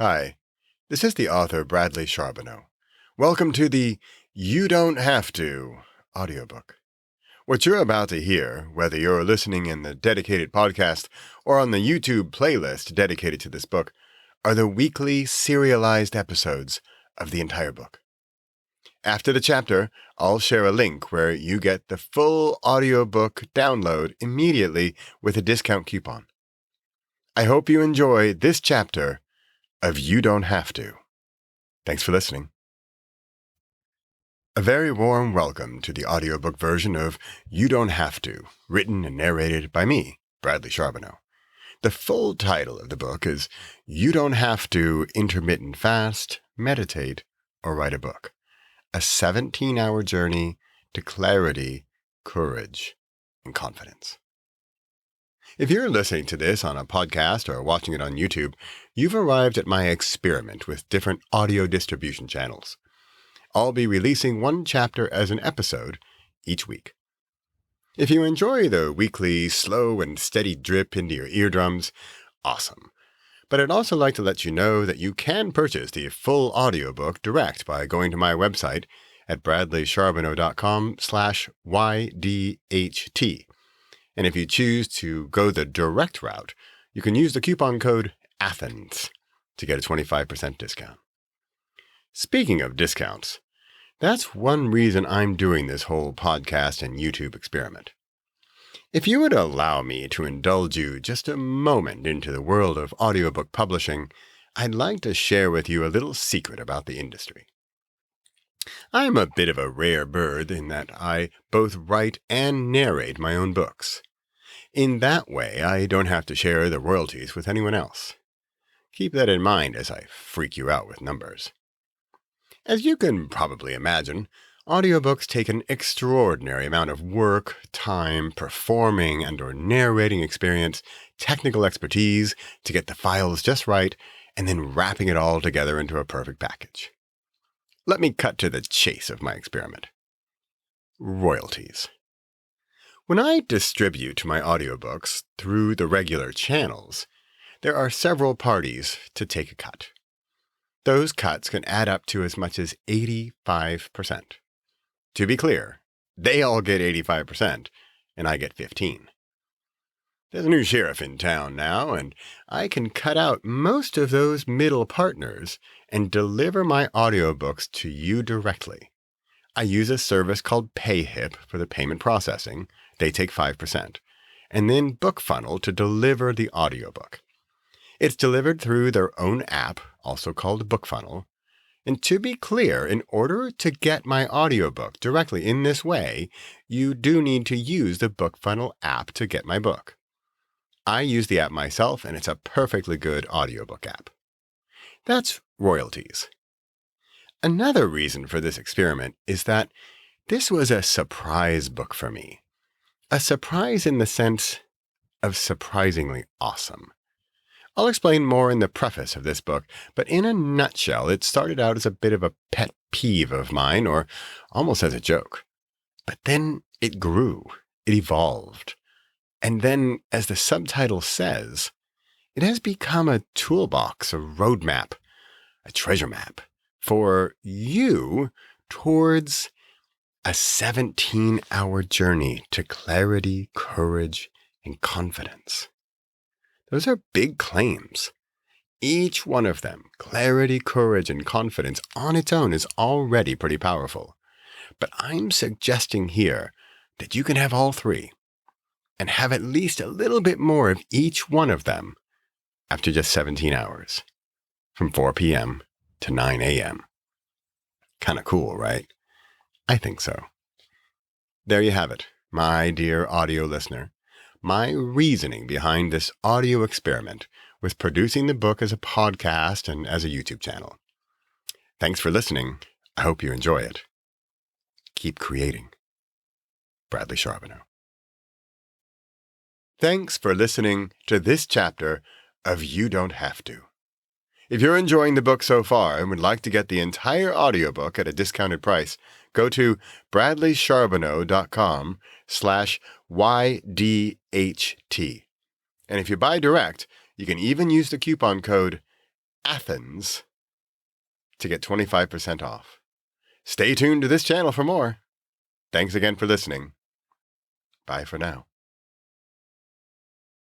Hi, this is the author Bradley Charbonneau. Welcome to the You Don't Have To audiobook. What you're about to hear, whether you're listening in the dedicated podcast or on the YouTube playlist dedicated to this book, are the weekly serialized episodes of the entire book. After the chapter, I'll share a link where you get the full audiobook download immediately with a discount coupon. I hope you enjoy this chapter of You Don't Have To. Thanks for listening. A very warm welcome to the audiobook version of You Don't Have To, written and narrated by me, Bradley Charbonneau. The full title of the book is You Don't Have to Intermittent Fast, Meditate, or Write a Book. A 17-hour journey to clarity, courage, and confidence. If you're listening to this on a podcast or watching it on YouTube, you've arrived at my experiment with different audio distribution channels. I'll be releasing one chapter as an episode each week. If you enjoy the weekly slow and steady drip into your eardrums, awesome. But I'd also like to let you know that you can purchase the full audiobook direct by going to my website at bradleycharbonneau.com/YDHT. And if you choose to go the direct route, you can use the coupon code ATHENS to get a 25% discount. Speaking of discounts, that's one reason I'm doing this whole podcast and YouTube experiment. If you would allow me to indulge you just a moment into the world of audiobook publishing, I'd like to share with you a little secret about the industry. I'm a bit of a rare bird in that I both write and narrate my own books. In that way, I don't have to share the royalties with anyone else. Keep that in mind as I freak you out with numbers. As you can probably imagine, audiobooks take an extraordinary amount of work, time, performing and/or narrating experience, technical expertise to get the files just right, and then wrapping it all together into a perfect package. Let me cut to the chase of my experiment. Royalties. When I distribute my audiobooks through the regular channels, there are several parties to take a cut. Those cuts can add up to as much as 85%. To be clear, they all get 85%, and I get 15%. There's a new sheriff in town now, and I can cut out most of those middle partners and deliver my audiobooks to you directly. I use a service called PayHip for the payment processing. They take 5%. And then BookFunnel to deliver the audiobook. It's delivered through their own app, also called BookFunnel. And to be clear, in order to get my audiobook directly in this way, you do need to use the BookFunnel app to get my book. I use the app myself, and it's a perfectly good audiobook app. That's royalties. Another reason for this experiment is that this was a surprise book for me. A surprise in the sense of surprisingly awesome. I'll explain more in the preface of this book, but in a nutshell, it started out as a bit of a pet peeve of mine, or almost as a joke. But then it grew, it evolved. And then, as the subtitle says, it has become a toolbox, a roadmap, a treasure map for you towards a 17-hour journey to clarity, courage, and confidence. Those are big claims. Each one of them, clarity, courage, and confidence on its own is already pretty powerful. But I'm suggesting here that you can have all three and have at least a little bit more of each one of them after just 17 hours, from 4 p.m. to 9 a.m. Kind of cool, right? I think so. There you have it, my dear audio listener. My reasoning behind this audio experiment with producing the book as a podcast and as a YouTube channel. Thanks for listening. I hope you enjoy it. Keep creating. Bradley Charbonneau. Thanks for listening to this chapter of You Don't Have To. If you're enjoying the book so far and would like to get the entire audiobook at a discounted price, go to bradleycharbonneau.com/YDHT. And if you buy direct, you can even use the coupon code Athens to get 25% off. Stay tuned to this channel for more. Thanks again for listening. Bye for now.